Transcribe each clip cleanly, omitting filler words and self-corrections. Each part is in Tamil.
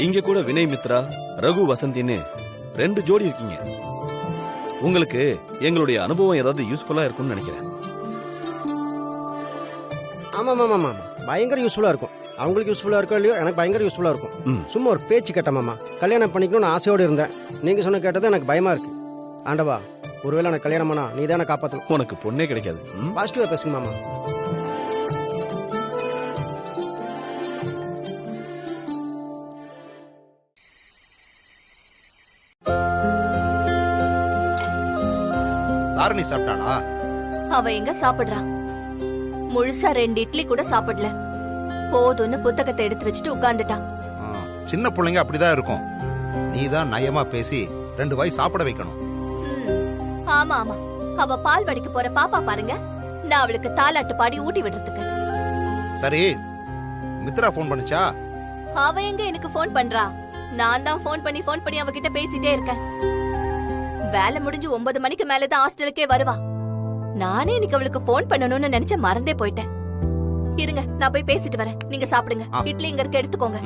இங்க கூட வினய் மித்ரா, ரகு வசந்தின்னு 2 ஜோடி இருக்கீங்க. உங்களுக்கு எங்களுடைய அனுபவம் ஏதாவது யூஸ்ஃபுல்லா இருக்கும்னு நினைக்கிறேன். ஆமா பயங்கர யூஸ்ஃபுல்லா இருக்கும். அவங்களுக்கு யூஸ்ஃபுல்லா இருக்கோ இல்லையோ, எனக்கு பயங்கர யூஸ்ஃபுல்லா இருக்கும். சும்மா ஒரு பேச்சு கேட்டேன் மாமா. கல்யாணம் பண்ணிக்கணும்னு ஆசையோடு இருந்தேன். நீங்க சொன்ன கேட்டது எனக்கு பயமா இருக்கு. ஆண்டவா, ஒருவேளை எனக்கு கல்யாணம் பண்ணா நீ தானே காப்பாற்றணும். உனக்கு பொண்ணே கிடைக்காது. பாசிட்டிவா பேசுங்க மாமா. தாரணி சாப்பிட்டாளா? அவ எங்க சாப்பிடுறா? முழுசா 2 இட்லி கூட சாப்பிடல. போதும்னு புத்தகத்தை எடுத்து வச்சுட்டு உட்கார்ந்துட்டான். சின்ன பிள்ளைங்க அப்படிதான் இருக்கும். நீதான் நயமா பேசி 2 வாய் சாப்பிட வைக்கணும். ஆமா ஆமா, அவ பால் வடிக்க போற பாப்பா பாருங்க, நான் அவளுக்கு தாலாட்டு பாடி ஊட்டி விடுறதுக்கு. சரி, மித்ரா போன் பண்ணுச்சா? அவ எங்க எனக்கு போன் பண்றா? நான் தான் போன் பண்ணி அவகிட்ட பேசிட்டே இருக்கேன். வேலை முடிஞ்சு 9 மணிக்கு மேலதான் ஹாஸ்டலுக்கே வருவா. நானே இன்னைக்கு அவளுக்கு போன் பண்ணணும்னு நினைச்ச, மறந்தே போயிட்டேன். இருங்க, நான் போய் பேசிட்டு வரேன். நீங்க சாப்பிடுங்க. இட்லி இங்க இருக்க, எடுத்துக்கோங்க.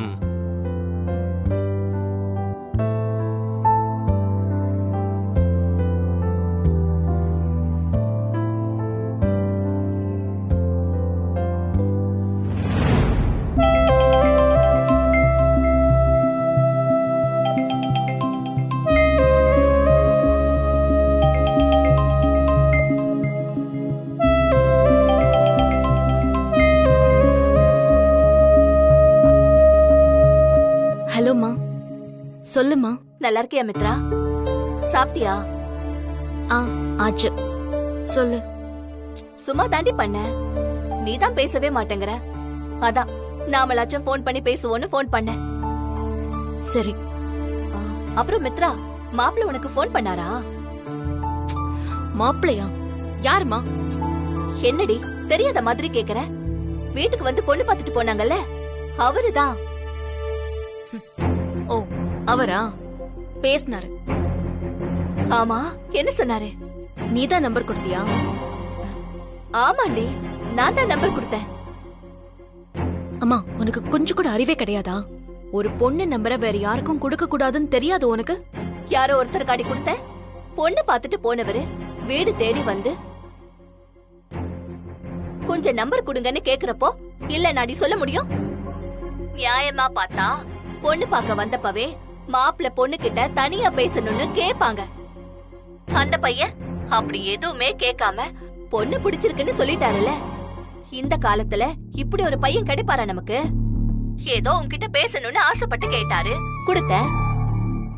ஹலோமா, சொல்லுமா. நல்லா இருக்கியா மித்ரா? சாப்பிட்டியா? ஆச்சு, சொல்லு. சும்மா தாண்டி பண்ண, நீதான் பேசவே மாட்டேங்கிற. அதான் நாமளாச்சும் போன் பண்ணி பேசுவோன்னு போன் பண்ண. சரி. அப்புறம் மித்ரா, மாப்பிள்ள உனக்கு போன் பண்ணாரா? மாப்பிள்ளையா? யாருமா? என்னடி தெரியாத மாதிரி கேக்குற? வீட்டுக்கு வந்து பொண்ணு பார்த்துட்டு போனாங்கல்ல, அவருதான். ஓ, அவரா? பேசினாரு. ஆமா, என்ன சொன்னாரு? நீதான் நம்பர் கொடுத்தியா? ஆமாண்டி, நான் தான் நம்பர் கொடுத்தேன். அம்மா, உனக்கு கொஞ்சம் கூட அறிவே கிடையாதா? ஒரு பொண்ணு நம்பரை வேற யாருக்கும் கொடுக்க கூடாதுன்னு தெரியாது உனக்கு? யாரோ ஒருத்தர் காட்டி கொடுத்தேன். பொண்ணு பார்த்துட்டு போனவரு வீடு தேடி வந்து கொஞ்சம் நம்பர் கொடுங்கன்னு கேக்குறப்போ இல்ல நாடி சொல்ல முடியும்? நியாயமா பார்த்தா பொண்ணு பார்க்க வந்தப்பவே மாப்பிள்ள பொண்ணு கிட்ட தனியா பேசணும்னு கேப்பாங்க. அந்த பையன் அப்படி எதுவுமே கேட்காம பொண்ணு பிடிச்சிருக்குன்னு சொல்லிட்டாருல. இந்த காலத்துல இப்படி ஒரு பையன் கிடைப்பாரா நமக்கு? ஏதோ உன்கிட்ட பேசணும்னு ஆசைப்பட்டு கேட்டாரு, கொடுத்தேன்.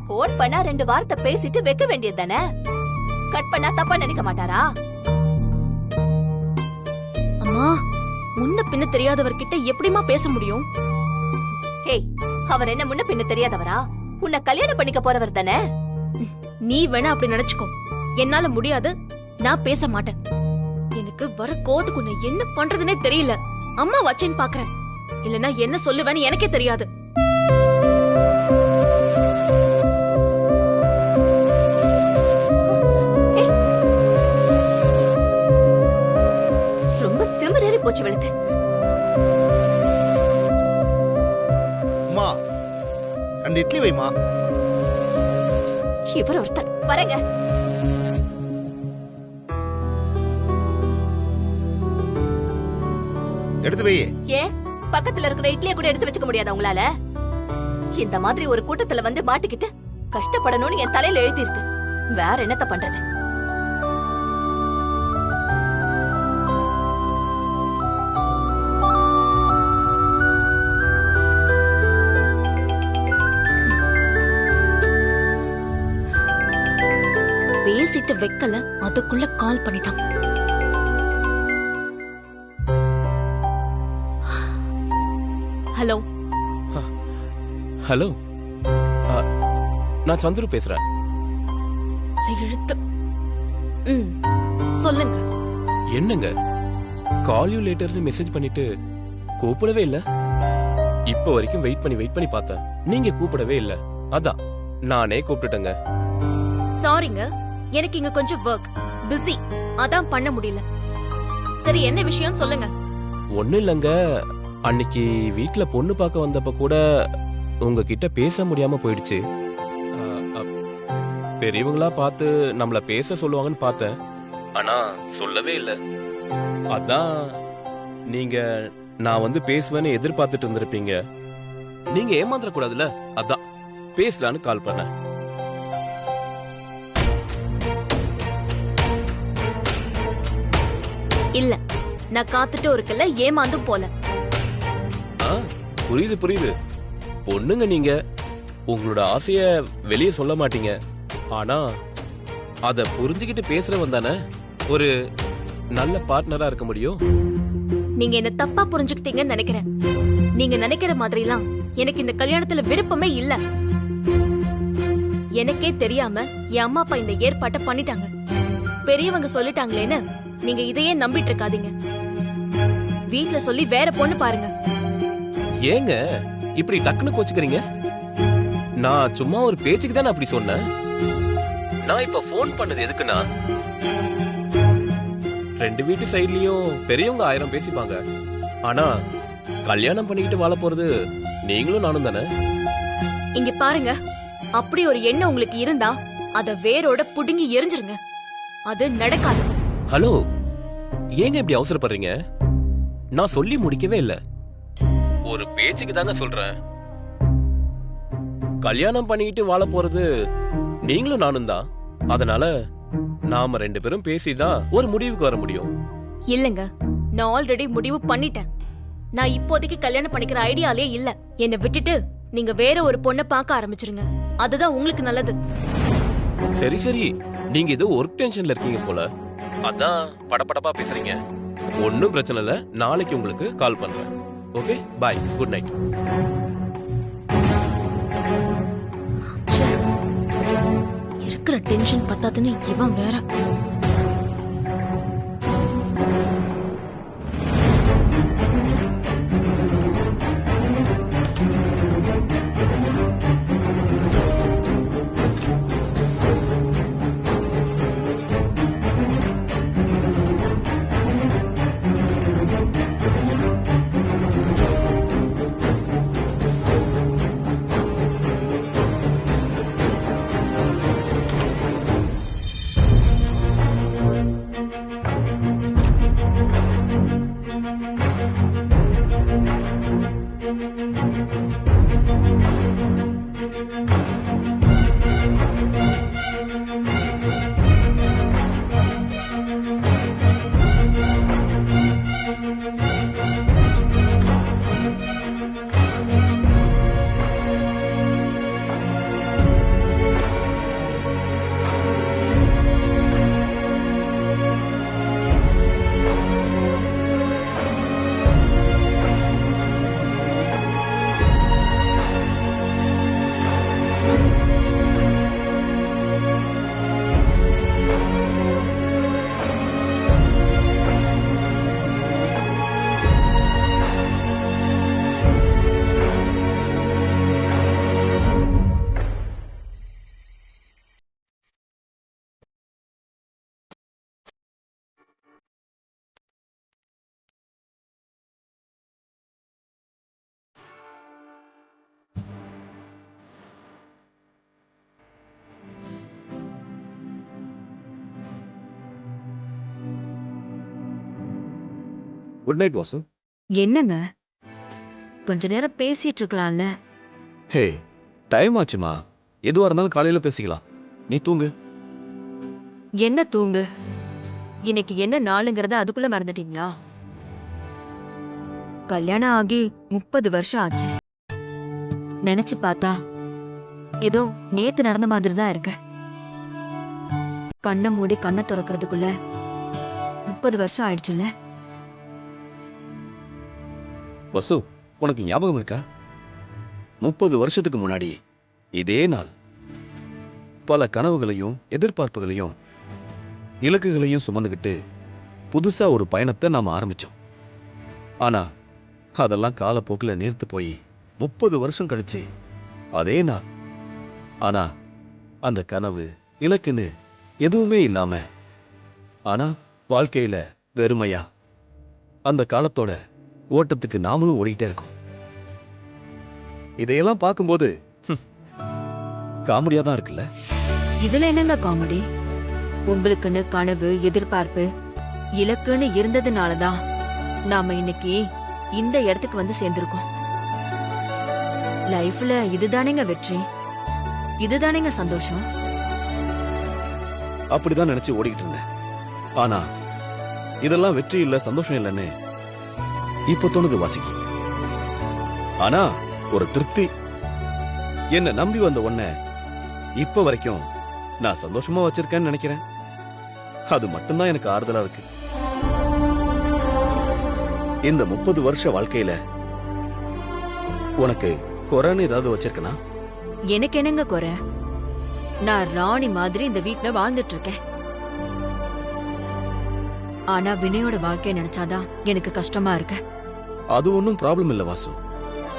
போன் பண்ணா 2 வார்த்தை பேசிட்டு வைக்க வேண்டியது தானே. கட் பண்ணா தப்பா நினைக்க மாட்டாரா? அம்மா, முன்ன பின்ன தெரியாதவர்கிட்ட எப்படிமா பேச முடியும்? ஹேய், அவர் என்ன முன்ன பின்ன தெரியாதவரா? உன்னை கல்யாணம் பண்ணிக்க போறவர் தானே. நீ வேணா அப்படி நினைச்சுக்கோ, என்னால முடியாது. நான் பேச மாட்டேன். எனக்கு வர கோவத்துக்கு உன்னை என்ன பண்றதுனே தெரியல. அம்மா வச்சேன்னு பாக்குறேன், இல்லனா என்ன சொல்லுவேன்னு எனக்கே தெரியாது. ரொம்ப திமிரேறி போச்சு வெளுக்கு. அம்மா, 2 இட்லி வைமா. இவர் ஒருத்தர் வரங்க. எடுத்து வை. ஏன் பக்கத்துல இருக்கிற இட்லியை கூட எடுத்து வச்சுக்க முடியாதா உங்களால? இந்த மாதிரி ஒரு கூட்டத்துல வந்து மாட்டிக்கிட்டு கஷ்டப்படணும்னு என் தலையில எழுதியிருக்கு. வேற என்னத்த பண்றது? பேசிட்டு வைக்கல, அதுக்குள்ள கால் பண்ணிட்டான். ஹலோ ஹலோ, நான் சந்துரு பேசுறேன். எழுத்து. சொல்லுங்க. என்னங்க கால் யூ லேட்டர்னு மெசேஜ் பண்ணிட்டு கூப்பிடவே இல்ல. இப்ப வரைக்கும் வெயிட் பண்ணி பார்த்தேன், நீங்க கூப்பிடவே இல்ல. அதான் நானே கூப்பிட்டுட்டேங்க. சாரிங்க, எனக்கு இங்க கொஞ்சம் ஒர்க் பிஸி, அதான் பண்ண முடியல. சரி, என்ன விஷயம் சொல்லுங்க. ஒண்ணு இல்லங்க, அன்னைக்கு வீட்ல பொண்ணு பார்க்க வந்தப்ப கூட உங்ககிட்ட பேச முடியாம போயிடுச்சு. பெரியவங்களா பார்த்து நம்மள பேச சொல்லுவாங்கன்னு பார்த்தேன், ஆனா சொல்லவே இல்ல. அதான் நீங்க நான் வந்து பேசுவேன்னு எதிர்பார்த்துட்டு இருந்திருப்பீங்க. நீங்க ஏமாந்துட கூடாதுல, அதான் பேசலான்னு கால் பண்ணேன். இல்ல, நான் காத்துட்டு இருக்கல, ஏமாந்தும் போல. புரியுது. பொண்ணுங்க நீங்க உங்களோட ஆசைய வெளியே சொல்ல மாட்டீங்க, ஆனா அத புரிஞ்சுக்கிட்டு பேசுறவன் தானே ஒரு நல்ல பார்ட்னரா இருக்க முடியும். நீங்க என்ன தப்பா புரிஞ்சுக்கிட்டீங்கன்னு நினைக்கிறேன். நீங்க நினைக்கிற மாதிரிலாம் எனக்கு இந்த கல்யாணத்துல விருப்பமே இல்ல. எனக்கே தெரியாம என் அம்மா அப்பா இந்த ஏற்பாட்டை பண்ணிட்டாங்க. பெரியவங்க சொல்லிட்டாங்களேன்னு நீங்க இதையே நம்பிட்டு இருக்காதீங்க. வீட்ல சொல்லி வேற பொண்ணு பாருங்க. ஏங்க இப்படி டக்குன்னு கோச்சுக்கிறீங்க? நான் சும்மா ஒரு பேச்சுக்கு தானே அப்படி சொன்னேன். நான் இப்ப போன் பண்ணது எதுக்குன்னா, ரெண்டு வீட்டு சைட்லயும் பெரியவங்க 1000 பேசிப்பாங்க, ஆனா கல்யாணம் பண்ணிக்கிட்டு வாழ போறது நீங்களும் நானும் தானே. இங்க பாருங்க, அப்படி ஒரு எண்ணம் உங்களுக்கு இருந்தா அத வேரோட புடுங்கி எரிஞ்சிருங்க. அது நடக்காது. ஹலோ, ஏங்க இப்படி அவசரப்படுறீங்க? நான் சொல்லி முடிக்கவே இல்ல, ஒரு பேச்சுக்கு தாங்க சொல்றேன். கல்யாணம் பண்ணிக்கிட்டு வாழ போறது நீங்களும் நானும் தான், அதனால நாம 2 பேரும் பேசிதான் ஒரு முடிவுக்கு வர முடியும். இல்லங்க, நான் ஆல்ரெடி முடிவு பண்ணிட்டேன். நான் இப்போதைக்கு கல்யாணம் பண்ணிக்கிற ஐடியாலே இல்ல. என்னை விட்டுட்டு நீங்க வேற ஒரு பொண்ணை பார்க்க ஆரம்பிச்சிருங்க, அதுதான் உங்களுக்கு நல்லது. சரி, நீங்க ஏதோ ஒர்க் டென்ஷன்ல இருக்கீங்க போல, அதான் படபடப்பா பேசுறீங்க. ஒன்னும் பிரச்சனை இல்ல, நாளைக்கு உங்களுக்கு கால் பண்றேன். Okay, bye, good night. இருக்கிற டென்ஷன் பத்தாதுன்னு இவன் வேற. Good night Vasu. என்னங்க, கொஞ்ச நேரம் பேசிட்டு இருக்கலாம்ல? ஹே, டைம் ஆச்சுமா. எதுவா இருந்தாலும் காலையில பேசிக்கலாம். நீ தூங்கு. என்ன தூங்கு? இன்னைக்கு என்ன நாளுங்கிறத அதுக்குள்ள மறந்துட்டீங்களா? கல்யாணம் ஆகி 30 வருஷம் ஆச்சு. நினைச்சு பார்த்தா ஏதோ நேத்து நடந்த மாதிரி தான் இருக்கு. கண்ணை மூடி கண்ணை திறக்கிறதுக்குள்ள 30 வருஷம் ஆயிடுச்சுல்ல. வசு, உனக்கு ஞாபகம் இருக்கா? 30 வருஷத்துக்கு முன்னாடி இதே நாள் பல கனவுகளையும் எதிர்பார்ப்புகளையும் இலக்குகளையும் சுமந்துக்கிட்டு புதுசா ஒரு பயணத்தை நாம ஆரம்பிச்சோம். ஆனா அதெல்லாம் காலப்போக்கில் நீர்த்து போய் 30 வருஷம் கழிச்சு அதே நாள். ஆனா அந்த கனவு இலக்குன்னு எதுவுமே இல்லாம, ஆனா வாழ்க்கையில வெறுமையா அந்த காலத்தோட ஓட்டத்துக்கு நாமளும் ஓடிட்டே இருக்கோம். இதையெல்லாம் பார்க்கும்போது காமெடியா தான் இருக்குல்ல? இதுல என்னங்க காமெடி? உங்களுக்குன்னு கனவு, எதிர்பார்ப்பு, இலக்குன்னு இருந்ததுனாலதான் நாம இன்னைக்கு இந்த இடத்துக்கு வந்து சேர்ந்திருக்கோம். லைஃப்ல இதுதானேங்க வெற்றி, இதுதானேங்க சந்தோஷம். அப்படிதான் நினைச்சு ஓடிக்கிட்டு இருந்தேன். ஆனா இதெல்லாம் வெற்றி இல்ல, சந்தோஷம் இல்லைன்னு இப்ப தோணுது வாசிக்கு. ஆனா ஒரு திருப்தி. என்ன நம்பி வந்த உன்னை இப்ப வரைக்கும் நான் சந்தோஷமா வச்சிருக்கேன்னு நினைக்கிறேன். அது மட்டும்தான் எனக்கு ஆறுதலா இருக்கு. இந்த 30 வருஷ வாழ்க்கையில உனக்கு குறைன்னு ஏதாவது வச்சிருக்கனா? எனக்கு என்னங்க குறை? நான் ராணி மாதிரி இந்த வீட்ல வாழ்ந்துட்டு இருக்கேன். ஆனா வினயோட வாழ்க்கைய நினைச்சாதான் எனக்கு கஷ்டமா இருக்கு. அது ஒன்னும் ப்ராப்ளம் இல்ல வாசு.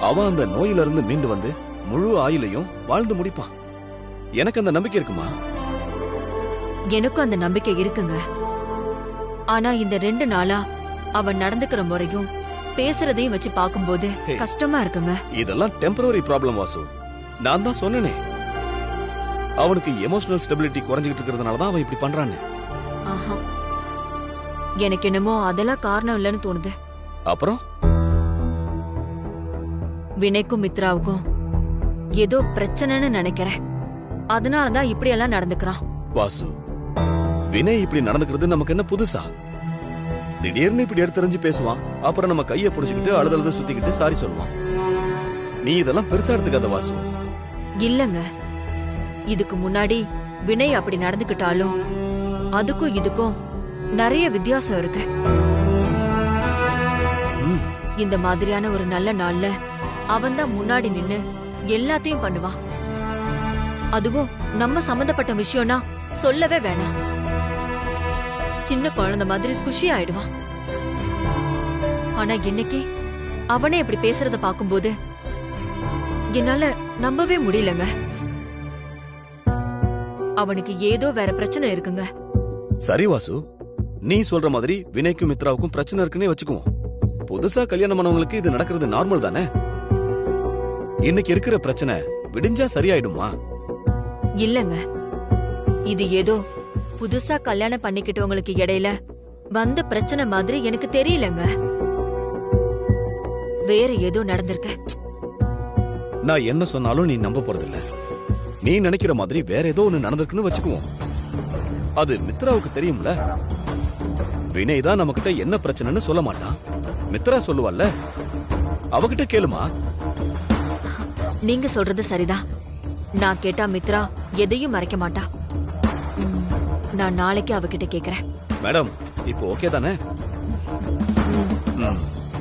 அவன் அந்த நோயில இருந்து மீண்டு வந்து முழு ஆயுளையும் வாழ்ந்து முடிப்பான். எனக்கு அந்த நம்பிக்கை இருக்குமா? எனக்கும் அந்த நம்பிக்கை இருக்குங்க. ஆனா இந்த 2 நாளா அவன் நடந்துக்கிற முறையும் பேசுறதையும் வச்சு பாக்கும்போது கஷ்டமா இருக்குங்க. இதெல்லாம் டெம்பரரி ப்ராப்ளம் வாசு. நான் தான் சொன்னேனே, அவனுக்கு எமோஷனல் ஸ்டெபிலிட்டி குறைஞ்சிட்டு இருக்கிறதுனால தான் அவன் இப்படி பண்றான்னு. ஆஹா, எனக்கு என்னமோ அதெல்லாம் காரணம் இல்லைன்னு தோணுது. அப்புறம் வினய்க்கும் மித்ராவுக்கும் ஏதோ பிரச்சனைன்னு நினைக்கிறேன். அதனாலதான் இப்படி எல்லாம் நடந்துக்கிறான். வாசு, வினய் இப்படி நடந்துக்கிறது நமக்கு என்ன புதுசா? திடீர்னு இப்படி எடுத்தறிஞ்சு பேசுவான், அப்புறம் நம்ம கையை புடிச்சுக்கிட்டு அழுதழுத சுத்திக்கிட்டு சாரி சொல்லுவான். நீ இதெல்லாம் பெருசா எடுத்துக்காத வாசு. இல்லங்க, இதுக்கு முன்னாடி வினய் அப்படி நடந்துக்கிட்டாலும் அதுக்கும் இதுக்கும் நிறைய வித்தியாசம் இருக்கு. இந்த மாதிரியான ஒரு நல்ல நாள்ல அவன் தான் முன்னாடி நின்னு எல்லாத்தையும் பண்ணுவான். அதுவும் நம்ம சம்பந்தப்பட்ட விஷயம்னா சொல்லவே வேணாம். சின்ன குழந்தை மாதிரி குஷி ஆயிடுவான். ஆனா இன்னைக்கு அவனே இப்படி பேசுறத பாக்கும்போது என்னால நம்பவே முடியலங்க. அவனுக்கு ஏதோ வேற பிரச்சனை இருக்குங்க. சரி வாசு, நீ சொல்ற மாதிரி வினய்க்கும் மித்ராவுக்கும் பிரச்சனை இருக்குன்னே வச்சுக்குவோம். புதுசா கல்யாணம் பண்ணவங்களுக்கு இது நடக்கிறது நார்மல் தானே? இன்னைக்கு இருக்கிற பிரச்சனை விடிஞ்சா சரியாயிடுமா? இல்லங்க, இது ஏதோ புதுசா கல்யாணம் பண்ணிக்கிட்டவங்களுக்கு இடையில வந்த பிரச்சனை மாதிரி எனக்கு தெரியலங்க. வேற ஏதோ நடந்திருக்க. நான் என்ன சொன்னாலும் நீ நம்ப போறதில்ல. நீ நினைக்கிற மாதிரி வேற ஏதோ ஒண்ணு நடந்திருக்குன்னு வச்சுக்குவோம். அது மித்ராவுக்கு தெரியும்ல. வினய் தான் நம்ம கிட்ட என்ன பிரச்சனைன்னு சொல்ல மாட்டான். மித்ரா சொல்லுவாள்ல, அவகிட்ட கேளுமா. நீங்க சொல்றது சரிதான். நான் கேட்டா மித்ரா எதையும் மறைக்க மாட்டா. நான் நாளைக்கு அவகிட்ட கேக்குறேன். மேடம், இப்போ ஓகே தானே?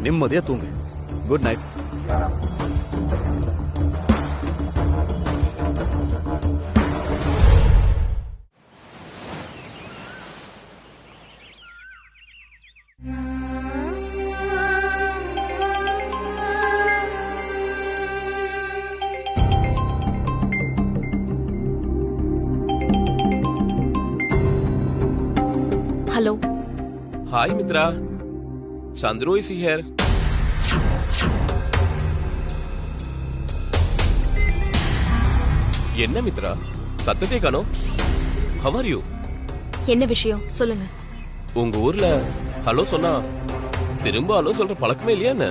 நிம்மதியா தூங்கு. Good night. Hello. Hi Mithra, Chandru is here. என்ன மித்ரா, சத்தத்தை காணோம். How are you? என்ன விஷயம் சொல்லுங்க. உங்க ஊர்ல ஹலோ சொன்னா திரும்ப ஹலோ சொல்ற பழக்கமே இல்லையா என்ன?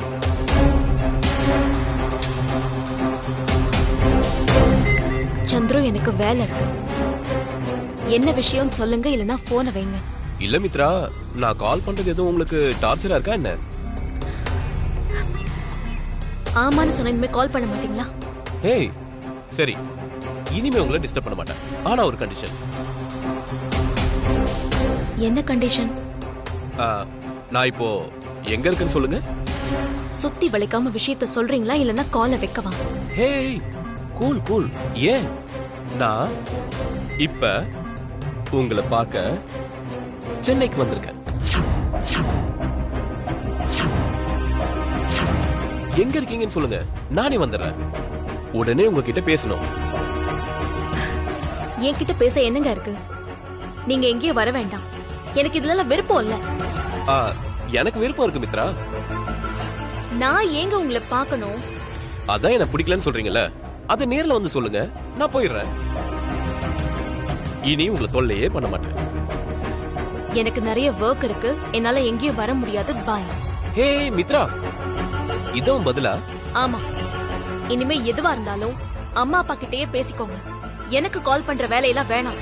சந்துரு, எனக்கு வேலை இருக்கு. என்ன விஷயம் சொல்லுங்க, இல்லனா போனை வைங்க. இல்ல மித்ரா, நான் கால் பண்றது எதுவும் உங்களுக்கு டார்ச்சரா இருக்கா என்ன? ஆமான்னு சொன்ன இனிமே கால் பண்ண மாட்டீங்களா? ஏய் சரி, இனிமே உங்களை டிஸ்டர்ப் பண்ண மாட்டேன். ஆனா ஒரு கண்டிஷன். என்ன கண்டிஷன்? நான் இப்போ எங்க இருக்குன்னு சொல்லுங்க. சுத்தி வளைக்காம விஷயத்த சொல்றீங்களா, இல்லனா காலை வைக்கவா? Hey cool cool. ஏன் நான் இப்ப உங்களை பார்க்க சென்னைக்கு வந்திருக்கேன். எங்க இருக்கீங்கன்னு சொல்லுங்க, நானே வந்துடுறேன். உடனே உங்ககிட்ட பேசணும். என்கிட்ட பேச என்னங்க இருக்கு? நீங்க எங்கேயும் வர வேண்டாம். எனக்கு இதுல விருப்பம் இல்ல. எனக்கு விருப்பம் இருக்கு மித்ரா. நான் ஏங்க உங்களை பார்க்கணும்? அதான் எனக்கு பிடிக்கலன்னு சொல்றீங்கல்ல, அத நேர்ல வந்து சொல்லுங்க, நான் போயிடுறேன். இனி உங்களை தொல்லையே பண்ண மாட்டேன். எனக்கு நிறைய வர்க் இருக்கு, என்னால எங்கேயும் வர முடியாது. பாய். ஹே மித்ரா, இதுவும் பதிலா? ஆமா, இனிமே எதுவா இருந்தாலும் அம்மா அப்பா கிட்டயே பேசிக்கோங்க. எனக்கு கால் பண்ற வேலையெல்லாம் வேணாம்.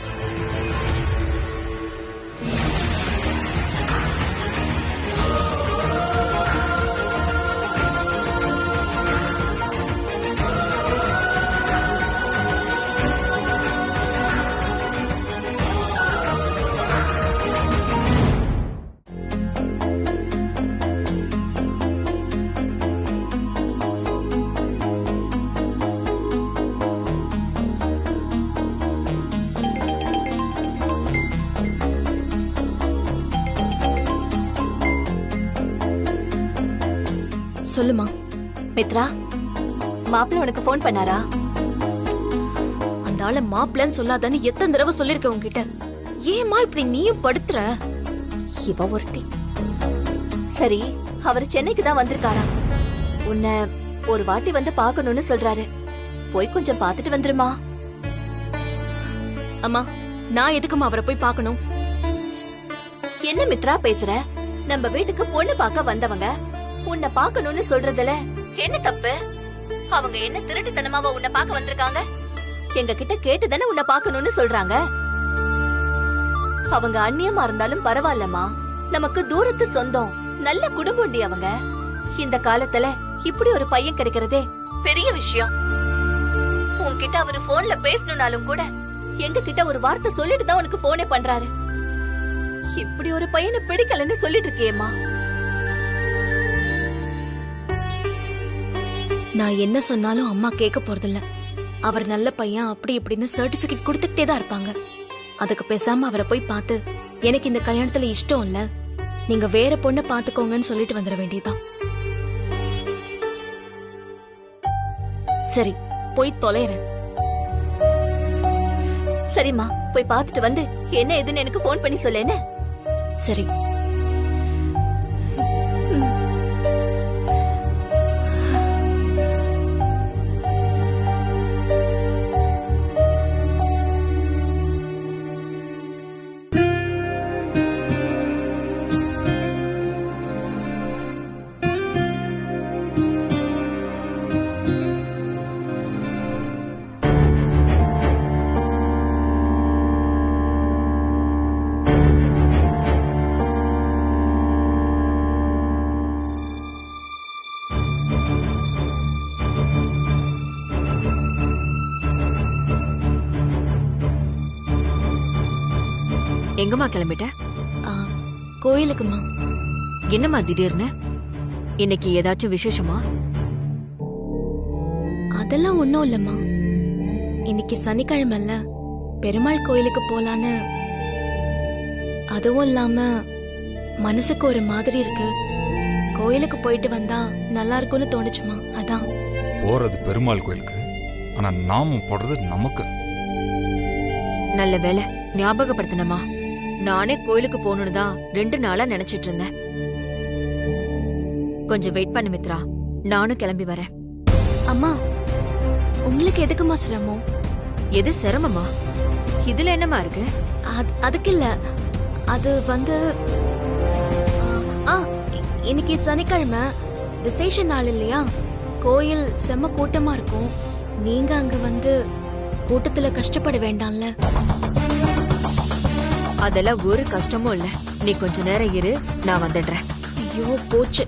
சொல்லுமா. மித்ரா, மாப்பிள்ள உனக்கு போன் பண்ணாரா? அந்த ஆள மாப்பிள்ளன்னு சொல்லாதான்னு எத்தனை தடவை சொல்லிருக்க உன்கிட்ட. ஏமா இப்படி நீயும் படுத்துற? இவ ஒருத்தி. சரி, அவர் சென்னைக்கு தான் வந்திருக்காரா? உன்னை ஒரு வாட்டி வந்து பார்க்கணும்னு சொல்றாரு. போய் கொஞ்சம் பார்த்துட்டு வந்துருமா? அம்மா, நான் எதுக்குமா அவரை போய் பார்க்கணும்? என்ன மித்ரா பேசுற? நம்ம வீட்டுக்கு பொண்ணு பார்க்க வந்தவங்க உன்னை பார்க்கணும்னு சொல்றதுல என்ன தப்பு? அவங்க என்ன திருட்டுத்தனமாவா உன்னை பார்க்க வந்திருக்காங்க? எங்க கிட்ட கேட்டுதானே உன்னை பார்க்கணும்னு சொல்றாங்க. அவங்க அந்நியமா இருந்தாலும் பரவாயில்லம்மா, நமக்கு தூரத்து சொந்தம், நல்ல குடும்பம்டி அவங்க. இந்த காலத்துல இப்படி ஒரு பையன் கிடைக்கிறதே பெரிய விஷயம். உன்கிட்ட அவரு போன்ல பேசணும்னாலும் கூட எங்க கிட்ட ஒரு வார்த்தை சொல்லிட்டு தான் உனக்கு போனே பண்றாரு. இப்படி ஒரு பையனை பிடிக்கலன்னு சொல்லிட்டு இருக்கியேம்மா. நான் என்ன சொன்னாலும் அம்மா கேட்க போறதில்ல. அவர் நல்ல பையன் அப்படி இப்படின்னு சர்டிபிகேட் கொடுத்துக்கிட்டே தான் இருப்பாங்க. அதுக்கு பேசாம அவரை போய் பார்த்து, எனக்கு இந்த கல்யாணத்துல இஷ்டம் இல்ல, நீங்க வேற பொண்ணை பாத்துக்கோங்கன்னு சொல்லிட்டு வந்துட வேண்டியதான். சரி, போய் தொலைறேன். சரிம்மா, போய் பார்த்துட்டு வந்து என்ன ஏதுன்னு எனக்கு போன் பண்ணி சொல்லேன்னு. சரி. எங்கம்மா கிளம்பிட்ட? கோயிலுக்குமா. என்னம்மா திடீர்னு? இன்னைக்கு ஏதாச்சும் விசேஷமா? அதெல்லாம் ஒண்ணும் இல்லம்மா. இன்னைக்கு சனிக்கிழமைல பெருமாள் கோயிலுக்கு போலான்னு. அதுவும் இல்லாம மனசுக்கு ஒரு மாதிரி இருக்கு. கோயிலுக்கு போயிட்டு வந்தா நல்லா இருக்கும்னு தோணுச்சுமா, அதான். போறது பெருமாள் கோயிலுக்கு, ஆனா நாமும் போடுறது நமக்கு. நல்ல வேலை ஞாபகப்படுத்தினமா. நானே கோயிலுக்கு போகணும்னு தான் 2 நாளா நினைச்சிட்டு இருந்தேன். கொஞ்சம் வெயிட் பண்ணு மித்ரா, நானும் கிளம்பி வரேன். அம்மா, உங்களுக்கு எதுக்குமா சிரமம்? எது சிரமமா? இதுல என்னமா இருக்கு? அதுக்கு இல்ல, அது வந்து இன்னைக்கு சனிக்கிழமை விசேஷ நாள் இல்லையா? கோயில் செம்ம கூட்டமா இருக்கும். நீங்க அங்க வந்து கூட்டத்துல கஷ்டப்பட வேண்டாம்ல. அதெல்லாம் ஒரு கஷ்டமும் இல்ல. நீ கொஞ்ச நேரம் இரு, நான் வந்துடுறேன். ஐயோ போச்சு,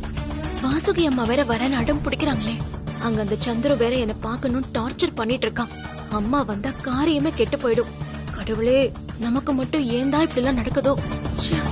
வாசுகி அம்மா வேற வரேன்னு அடம் பிடிக்கிறாங்களே. அங்க அந்த சந்திர வேற என்ன பார்க்கணும் டார்ச்சர் பண்ணிட்டு இருக்கான். அம்மா வந்தா காரியமே கெட்டு போயிடும். கடவுளே, நமக்கு மட்டும் ஏன் தான் இப்படி எல்லாம் நடக்குதோ? ச்சே.